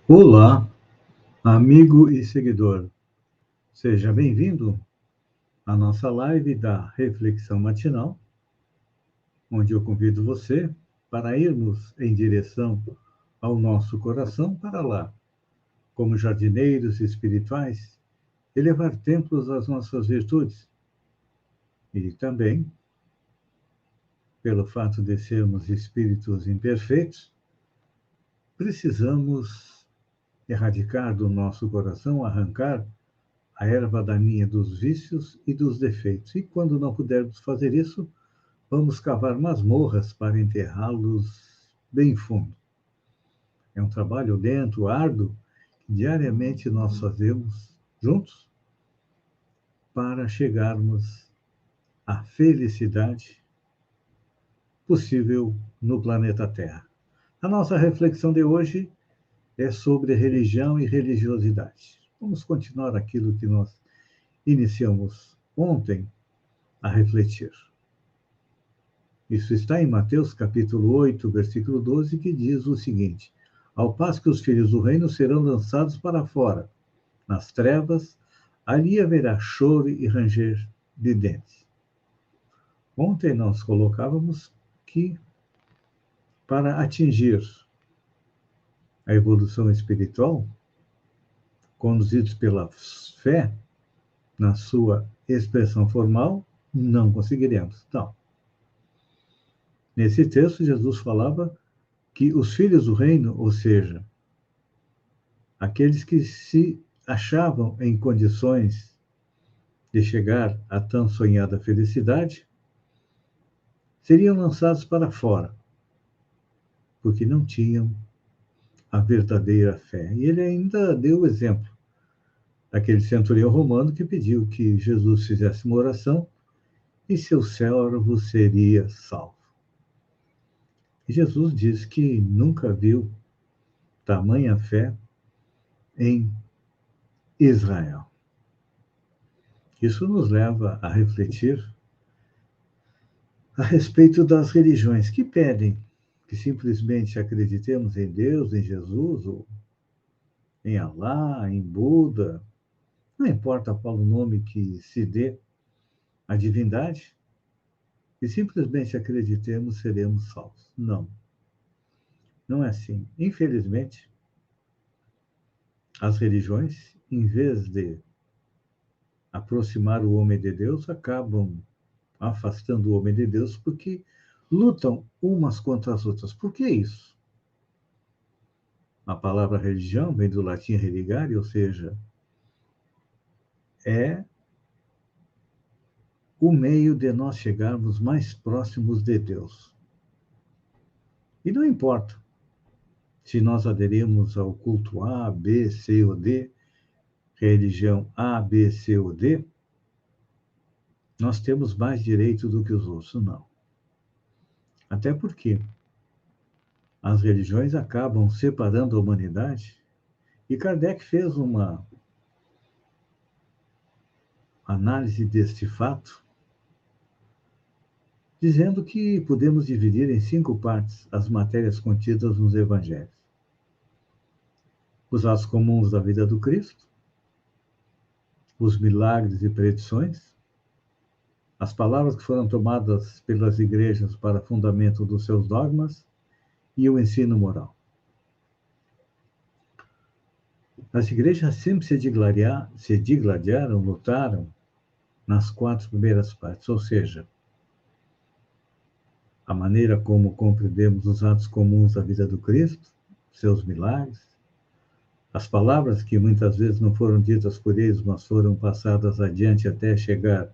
Olá, amigo e seguidor. Seja bem-vindo à nossa live da Reflexão Matinal, onde eu convido você para irmos em direção ao nosso coração para lá, como jardineiros espirituais, elevar templos às nossas virtudes. E também, pelo fato de sermos espíritos imperfeitos, precisamos erradicar do nosso coração, arrancar a erva daninha dos vícios e dos defeitos. E quando não pudermos fazer isso, vamos cavar masmorras para enterrá-los bem fundo. É um trabalho lento, árduo, que diariamente nós fazemos juntos para chegarmos à felicidade possível no planeta Terra. A nossa reflexão de hoje é sobre religião e religiosidade. Vamos continuar aquilo que nós iniciamos ontem a refletir. Isso está em Mateus capítulo 8, versículo 12, que diz o seguinte: Ao passo que os filhos do reino serão lançados para fora, nas trevas, ali haverá choro e ranger de dentes. Ontem nós colocávamos que, para atingir a evolução espiritual, conduzidos pela fé, na sua expressão formal, não conseguiremos. Não. Nesse texto, Jesus falava que os filhos do reino, ou seja, aqueles que se achavam em condições de chegar à tão sonhada felicidade, seriam lançados para fora, porque não tinham a verdadeira fé. E ele ainda deu o exemplo daquele centurião romano que pediu que Jesus fizesse uma oração e seu servo seria salvo. E Jesus diz que nunca viu tamanha fé em Israel. Isso nos leva a refletir a respeito das religiões que pedem que simplesmente acreditemos em Deus, em Jesus, ou em Alá, em Buda, não importa qual o nome que se dê à divindade, e simplesmente acreditemos, seremos salvos. Não, não é assim. Infelizmente, as religiões, em vez de aproximar o homem de Deus, acabam afastando o homem de Deus porque lutam umas contra as outras. Por que isso? A palavra religião vem do latim religare, ou seja, é o meio de nós chegarmos mais próximos de Deus. E não importa se nós aderimos ao culto A, B, C ou D, religião A, B, C ou D, nós temos mais direito do que os outros. Não. Até porque as religiões acabam separando a humanidade, e Kardec fez uma análise deste fato, dizendo que podemos dividir em 5 partes as matérias contidas nos evangelhos: os atos comuns da vida do Cristo, os milagres e predições, as palavras que foram tomadas pelas igrejas para fundamento dos seus dogmas e o ensino moral. As igrejas sempre se digladiaram, lutaram nas 4 primeiras partes, ou seja, a maneira como compreendemos os atos comuns da vida do Cristo, seus milagres, as palavras que muitas vezes não foram ditas por eles, mas foram passadas adiante até chegar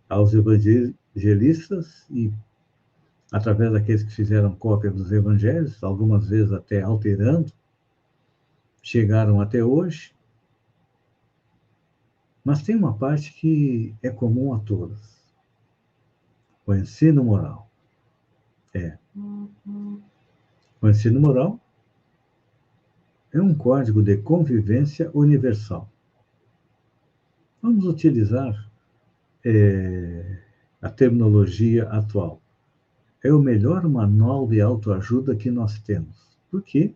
aos evangelistas e, através daqueles que fizeram cópia dos evangelhos, algumas vezes até alterando, chegaram até hoje. Mas tem uma parte que é comum a todas: o ensino moral. O ensino moral é um código de convivência universal. Vamos utilizar a terminologia atual. É o melhor manual de autoajuda que nós temos. Por quê?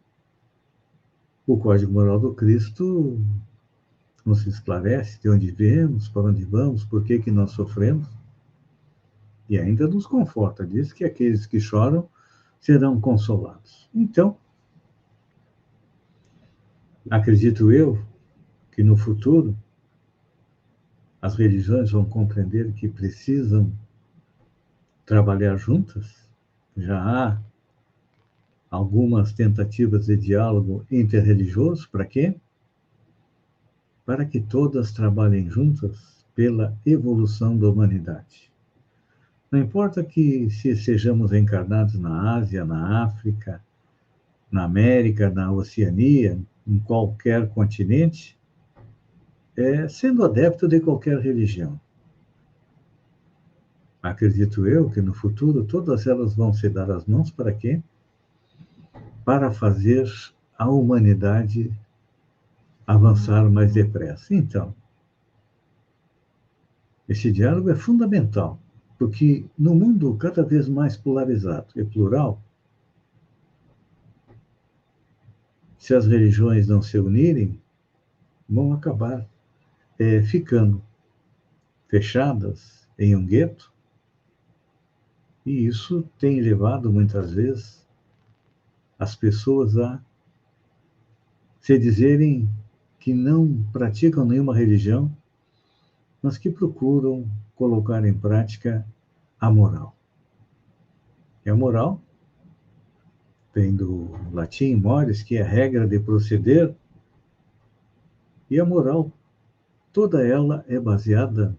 o código moral do Cristo nos esclarece de onde viemos, para onde vamos, por que que nós sofremos, e ainda nos conforta, diz que aqueles que choram serão consolados. Então, acredito eu que no futuro as religiões vão compreender que precisam trabalhar juntas. Já há algumas tentativas de diálogo interreligioso, para quê? Para que todas trabalhem juntas pela evolução da humanidade. Não importa que se sejamos encarnados na Ásia, na África, na América, na Oceania, em qualquer continente, sendo adepto de qualquer religião. Acredito eu que no futuro todas elas vão se dar as mãos para quê? Para fazer a humanidade avançar mais depressa. Então, esse diálogo é fundamental, porque no mundo cada vez mais polarizado e plural, se as religiões não se unirem, vão acabar ficando fechadas em um gueto, e isso tem levado muitas vezes as pessoas a se dizerem que não praticam nenhuma religião, mas que procuram colocar em prática a moral. E a moral vem do latim mores, que é a regra de proceder, e a moral, toda ela é baseada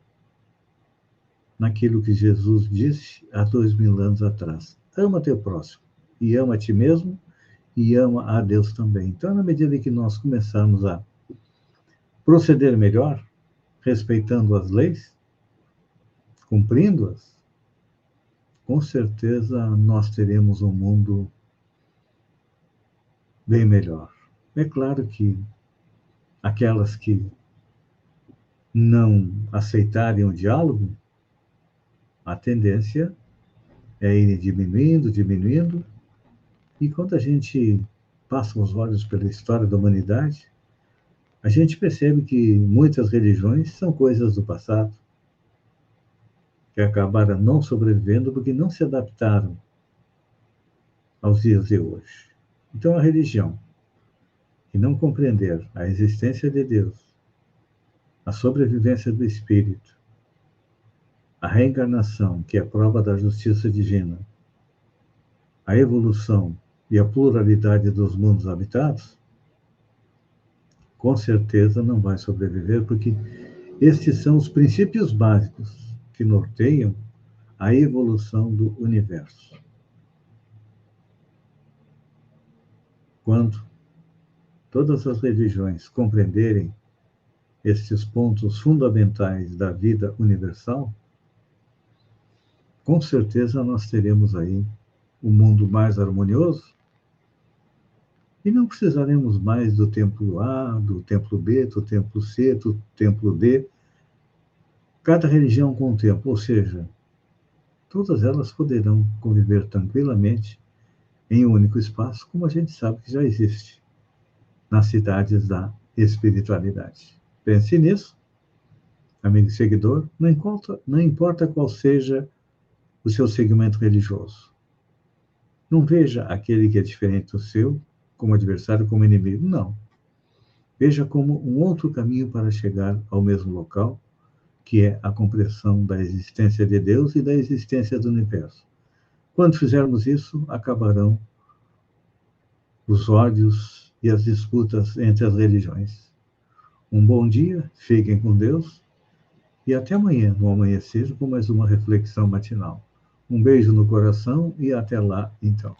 naquilo que Jesus disse há 2000 anos atrás. Ama teu próximo, e ama a ti mesmo, e ama a Deus também. Então, na medida que nós começarmos a proceder melhor, respeitando as leis, cumprindo-as, com certeza nós teremos um mundo bem melhor. É claro que aquelas que não aceitarem o diálogo, a tendência é ir diminuindo, diminuindo, e quando a gente passa os olhos pela história da humanidade, a gente percebe que muitas religiões são coisas do passado, que acabaram não sobrevivendo porque não se adaptaram aos dias de hoje. Então, a religião que não compreender a existência de Deus, a sobrevivência do espírito, a reencarnação, que é a prova da justiça divina, a evolução e a pluralidade dos mundos habitados, com certeza não vai sobreviver, porque estes são os princípios básicos que norteiam a evolução do universo. Quando todas as religiões compreenderem estes pontos fundamentais da vida universal, com certeza nós teremos aí um mundo mais harmonioso e não precisaremos mais do templo A, do templo B, do templo C, do templo D, cada religião com um templo, ou seja, todas elas poderão conviver tranquilamente em um único espaço, como a gente sabe que já existe nas cidades da espiritualidade. Pense nisso, amigo e seguidor, não importa qual seja o seu segmento religioso. Não veja aquele que é diferente do seu como adversário, como inimigo, não. Veja como um outro caminho para chegar ao mesmo local, que é a compreensão da existência de Deus e da existência do universo. Quando fizermos isso, acabarão os ódios e as disputas entre as religiões. Um bom dia, fiquem com Deus e até amanhã, no amanhecer, com mais uma reflexão matinal. Um beijo no coração e até lá, então.